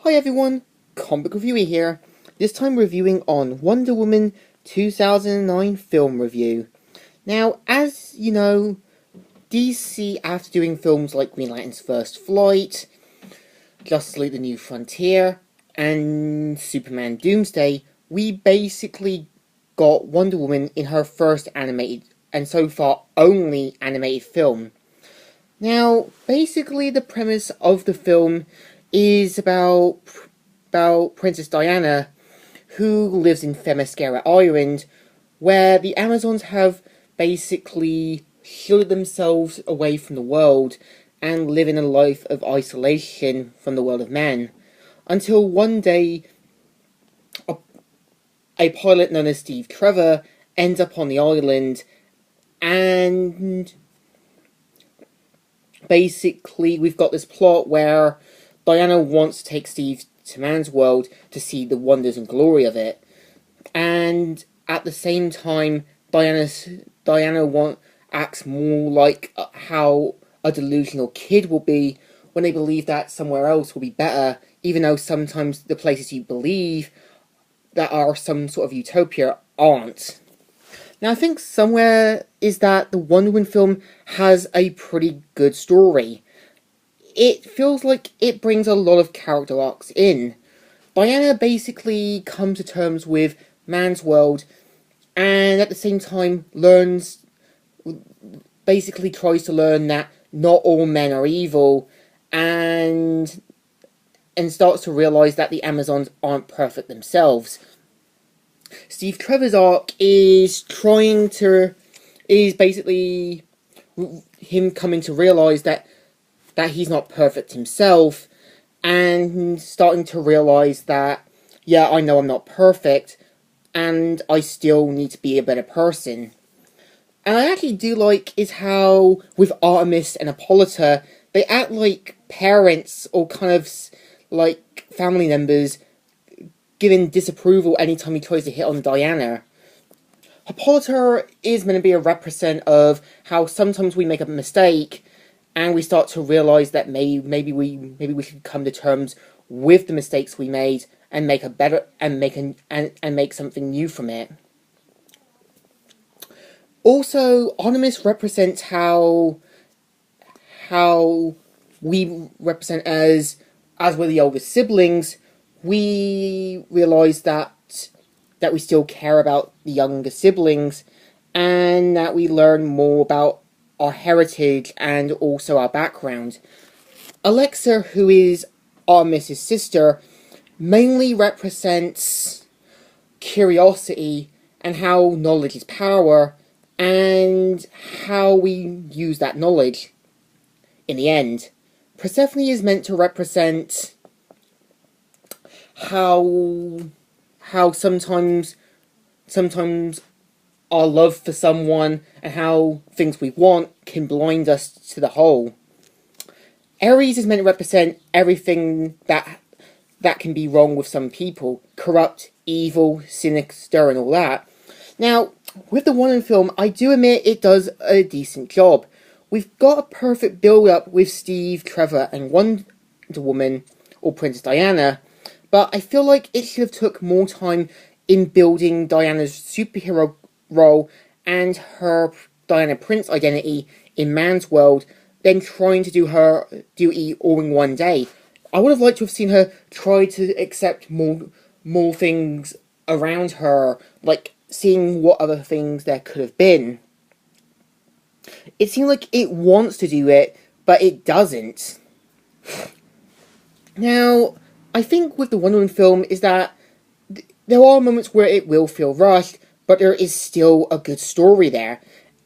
Hi everyone, Comic Reviewer here. This time reviewing on Wonder Woman 2009 film review. Now, as you know, DC, after doing films like Green Lantern's First Flight, Justice League The New Frontier, and Superman Doomsday, we basically got Wonder Woman in her first animated, and so far only animated film. Now, basically the premise of the film is about Princess Diana, who lives in Themyscira Island, where the Amazons have basically shielded themselves away from the world and live in a life of isolation from the world of men. Until one day, a pilot known as Steve Trevor ends up on the island, and basically we've got this plot where Diana wants to take Steve to man's world to see the wonders and glory of it, and at the same time, acts more like how a delusional kid will be when they believe that somewhere else will be better, even though sometimes the places you believe that are some sort of utopia aren't. Now, I think somewhere is that the Wonder Woman film has a pretty good story. It feels like it brings a lot of character arcs in. Diana basically comes to terms with man's world and at the same time basically tries to learn that not all men are evil, and starts to realize that the Amazons aren't perfect themselves. Steve Trevor's arc is basically him coming to realize that he's not perfect himself, and starting to realize that, yeah, I know I'm not perfect, and I still need to be a better person. And I actually do like is how, with Artemis and Hippolyta, they act like parents or kind of like family members, giving disapproval anytime he tries to hit on Diana. Hippolyta is meant to be a represent of how sometimes we make a mistake and we start to realize that maybe we should come to terms with the mistakes we made and make a better and make something new from it. Also, Artemis represents how we represent as we're the oldest siblings, we realize that we still care about the younger siblings, and that we learn more about our heritage and also our background. Alexa, who is Artemis' sister, mainly represents curiosity and how knowledge is power, and how we use that knowledge in the end. Persephone is meant to represent how sometimes our love for someone and how things we want can blind us to the whole. Ares is meant to represent everything that can be wrong with some people. Corrupt, evil, sinister, and all that. Now, with the Wonder Woman film, I do admit it does a decent job. We've got a perfect build-up with Steve Trevor and Wonder Woman, or Princess Diana, but I feel like it should have took more time in building Diana's superhero role and her Diana Prince identity in man's world than trying to do her duty all in one day. I would have liked to have seen her try to accept more things around her, like seeing what other things there could have been. It seems like it wants to do it, but it doesn't. Now, I think with the Wonder Woman film is that there are moments where it will feel rushed, but there is still a good story there.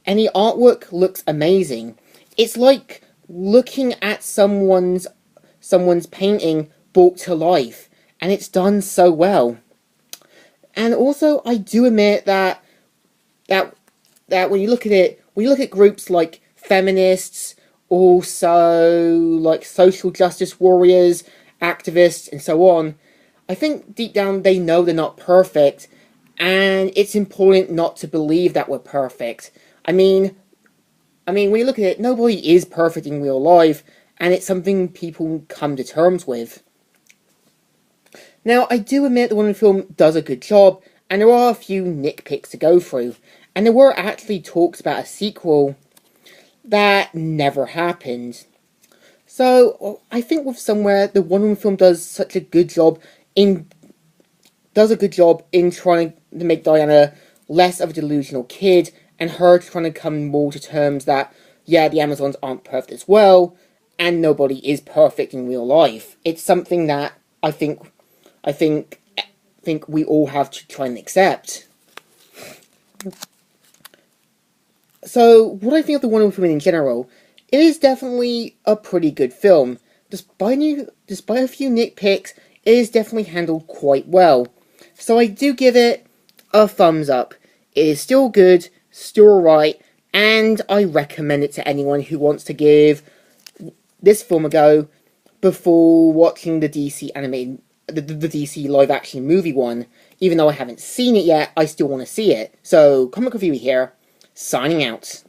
And the artwork looks amazing. It's like looking at someone's painting brought to life, and it's done so well. And also, I do admit that when you look at it, when you look at groups like feminists, also like social justice warriors, activists, and so on, I think deep down they know they're not perfect, and it's important not to believe that we're perfect. I mean, when you look at it, nobody is perfect in real life, and it's something people come to terms with. Now, I do admit the Wonder Woman film does a good job, and there are a few nitpicks to go through. And there were actually talks about a sequel that never happened. So, I think with Somewhere, the Wonder Woman film does a good job in trying to make Diana less of a delusional kid, and her trying to come more to terms that, yeah, the Amazons aren't perfect as well, and nobody is perfect in real life. It's something that I think we all have to try and accept. So, what I think of the Wonder Woman in general, it is definitely a pretty good film. Despite a few nitpicks, it is definitely handled quite well. So I do give it a thumbs up. It is still good, still alright, and I recommend it to anyone who wants to give this film a go before watching the DC animated, the DC live action movie one. Even though I haven't seen it yet, I still want to see it. So, Comic Review here, signing out.